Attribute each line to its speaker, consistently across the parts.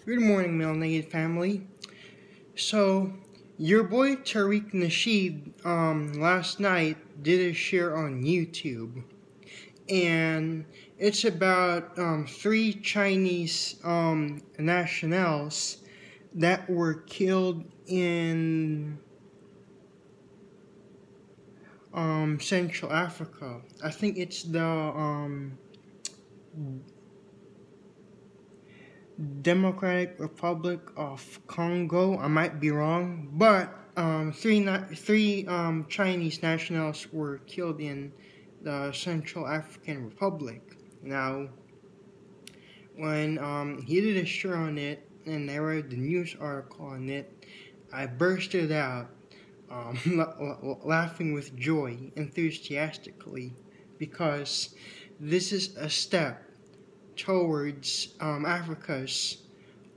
Speaker 1: Good morning, melanated family. So, your boy Tariq Nasheed last night did a share on YouTube, and it's about three Chinese nationals that were killed in Central Africa. I think it's the Democratic Republic of Congo. I might be wrong, but three Chinese nationals were killed in the Central African Republic. Now, when he did a show on it and I read the news article on it, I bursted out, laughing with joy, enthusiastically, because this is a step towards Africa's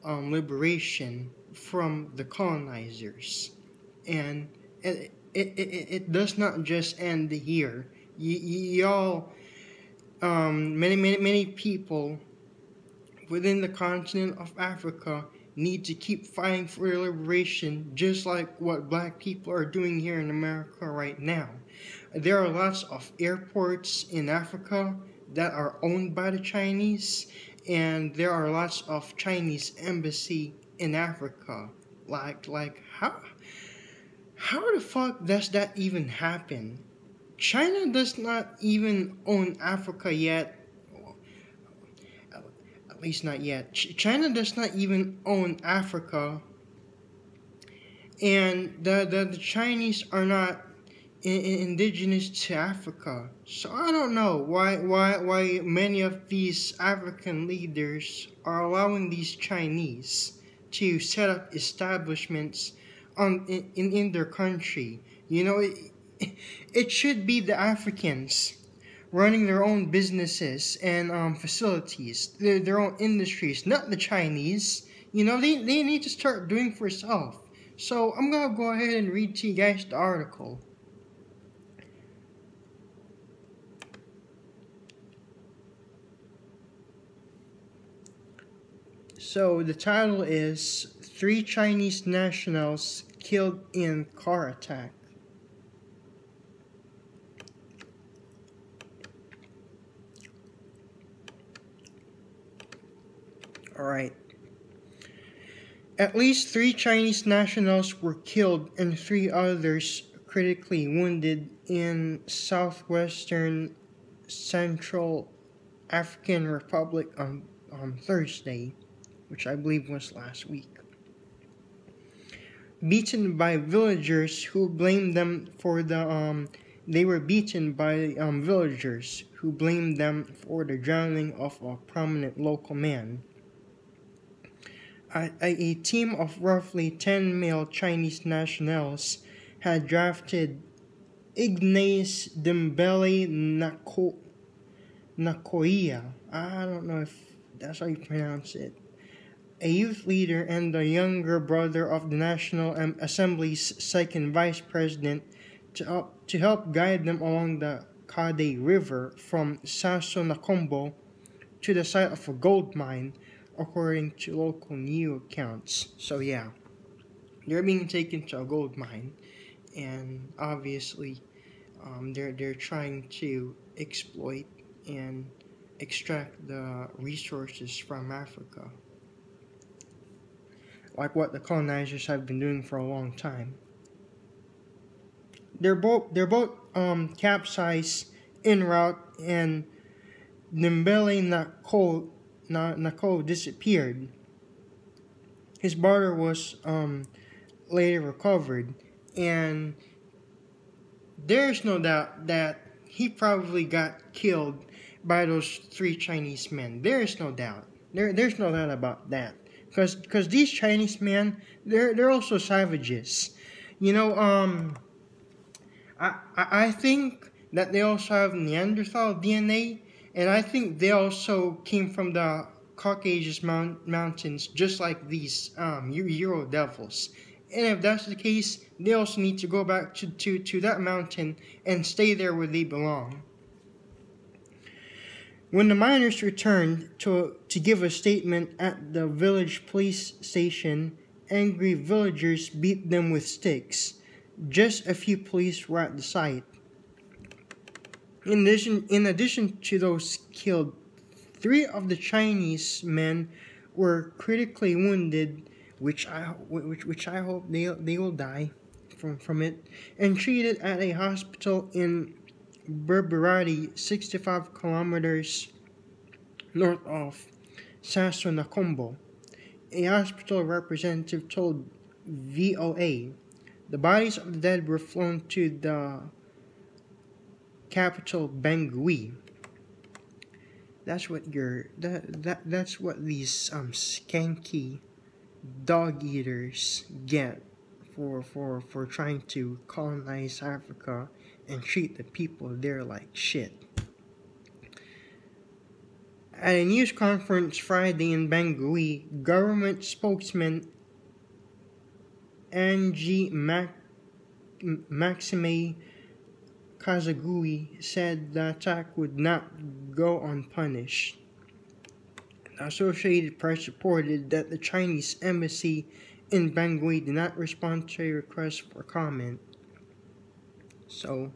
Speaker 1: liberation from the colonizers. And it does not just end here. Y'all, many people within the continent of Africa need to keep fighting for their liberation, just like what black people are doing here in America right now. There are lots of airports in Africa that are owned by the Chinese, and there are lots of Chinese embassy in Africa. Like how the fuck does that even happen? China does not even own Africa yet. At least not yet. China does not even own Africa, and the Chinese are not indigenous to Africa. So I don't know why many of these African leaders are allowing these Chinese to set up establishments in their country. You know, it should be the Africans running their own businesses and facilities, their own industries, not the Chinese. You know, they need to start doing for self. So I'm gonna go ahead and read to you guys the article. So the title is Three Chinese Nationals Killed in Car Attack. Alright. At least three Chinese nationals were killed and three others critically wounded in southwestern Central African Republic on Thursday, which I believe was last week. Beaten by villagers who blamed them for they were beaten by villagers who blamed them for the drowning of a prominent local man. A team of roughly 10 male Chinese nationals had drafted Ignace Dembele Nakoia. I don't know if that's how you pronounce it. A youth leader and the younger brother of the National Assembly's second vice president to help guide them along the Kade River from Sasso Nakombo to the site of a gold mine, according to local news accounts. So yeah, they're being taken to a gold mine, and obviously they're trying to exploit and extract the resources from Africa, like what the colonizers have been doing for a long time. They're both capsized en route, and Dembele Nako disappeared. His brother was later recovered, and there's no doubt that he probably got killed by those three Chinese men. There's no doubt. There's no doubt about that. Because these Chinese men, they're also savages. You know, I think that they also have Neanderthal DNA, and I think they also came from the Caucasus Mountains, just like these Euro devils. And if that's the case, they also need to go back to that mountain and stay there where they belong. When the miners returned to give a statement at the village police station, angry villagers beat them with sticks. Just a few police were at the site. In addition to those killed, 3 of the Chinese men were critically wounded, which I hope they will die from it, and treated at a hospital in Berberati, 65 kilometers north of Sasso-Nakombo. A hospital representative told VOA the bodies of the dead were flown to the capital Bangui. That's what that's what these skanky dog eaters get for trying to colonize Africa and treat the people there like shit. At a news conference Friday in Bangui, government spokesman Angie Maxime Kazagui said the attack would not go unpunished. The Associated Press reported that the Chinese embassy in Bangui did not respond to a request for comment. So,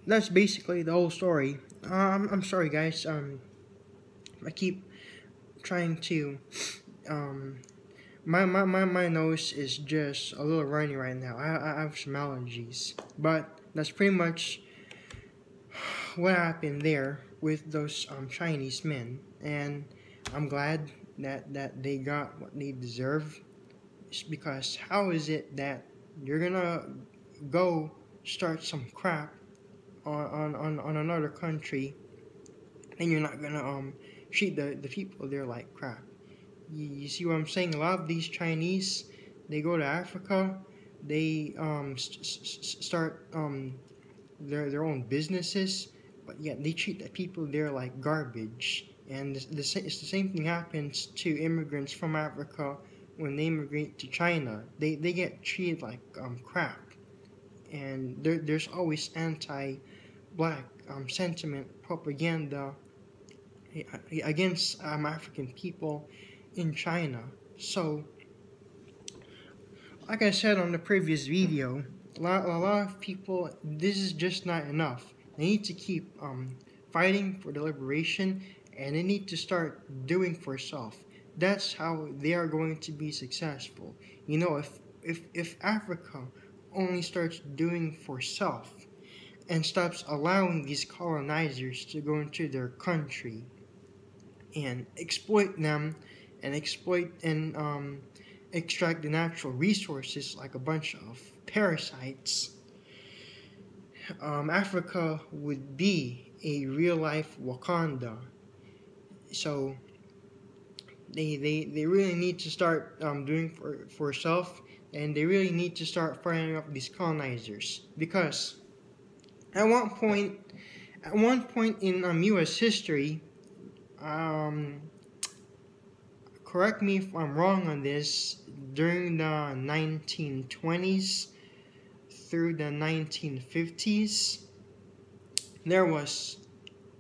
Speaker 1: that's basically the whole story. I'm sorry, guys. I keep trying to. My nose is just a little runny right now. I have some allergies, but that's pretty much what happened there with those Chinese men, and I'm glad that they got what they deserve. Because how is it that you're gonna go start some crap on another country, and you're not gonna treat the people there like crap? You see what I'm saying? A lot of these Chinese, they go to Africa, they start their own businesses, but yet they treat the people there like garbage. And it's the same thing happens to immigrants from Africa when they immigrate to China. They get treated like crap. And there's always anti-black sentiment propaganda against African people in China. So, like I said on the previous video, a lot of people, this is just not enough. They need to keep fighting for the liberation, and they need to start doing for self. That's how they are going to be successful. You know, if Africa only starts doing for self and stops allowing these colonizers to go into their country and exploit them and extract the natural resources like a bunch of parasites, Africa would be a real-life Wakanda. So they really need to start doing for self, and they really need to start firing up these colonizers, because at one point in U.S. history, correct me if I'm wrong on this, during the 1920s through the 1950s, there was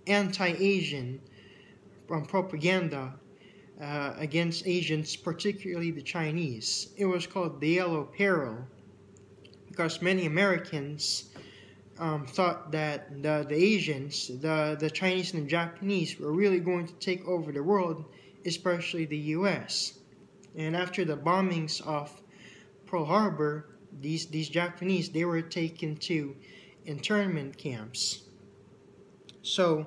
Speaker 1: anti-Asian propaganda against Asians, particularly the Chinese. It was called the Yellow Peril, because many Americans thought that the Asians, the Chinese and the Japanese, were really going to take over the world, especially the U.S. And after the bombings of Pearl Harbor, these Japanese, they were taken to internment camps. So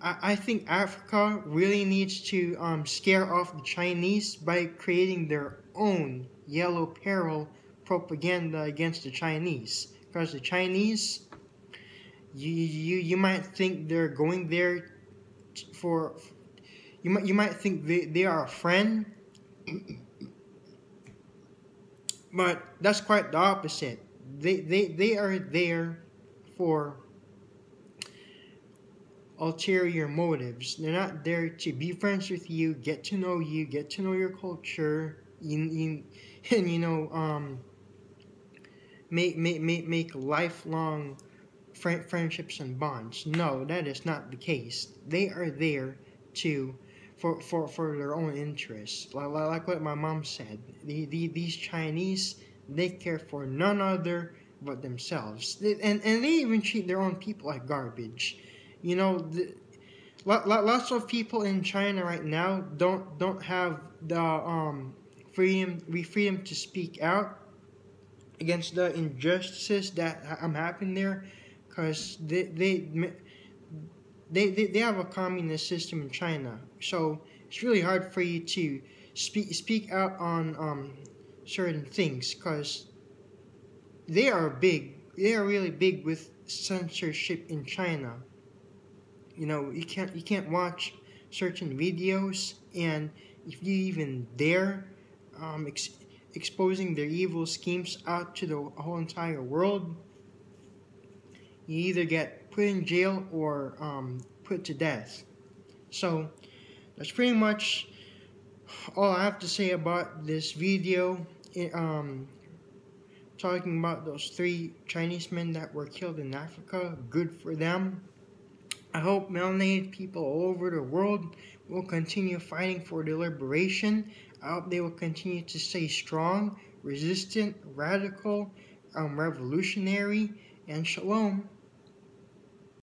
Speaker 1: I think Africa really needs to scare off the Chinese by creating their own Yellow Peril propaganda against the Chinese. Because the Chinese, you might think they're going there for, you might think they are a friend, but that's quite the opposite. They are there for ulterior motives. They're not there to be friends with you, get to know your culture, and make lifelong friendships and bonds. No, that is not the case. They are there to for their own interests. Like what my mom said, these Chinese, they care for none other but themselves. And they even treat their own people like garbage. You know, lots of people in China right now don't have the freedom to speak out against the injustices that happening there, because they have a communist system in China. So it's really hard for you to speak out on certain things, because they are really big with censorship in China. You know, you can't watch certain videos, and if you even dare exposing their evil schemes out to the whole entire world, you either get put in jail or put to death. So that's pretty much all I have to say about this video. Talking about those 3 Chinese men that were killed in Africa. Good for them. I hope melanated people all over the world will continue fighting for their liberation. I hope they will continue to stay strong, resistant, radical, revolutionary, and shalom.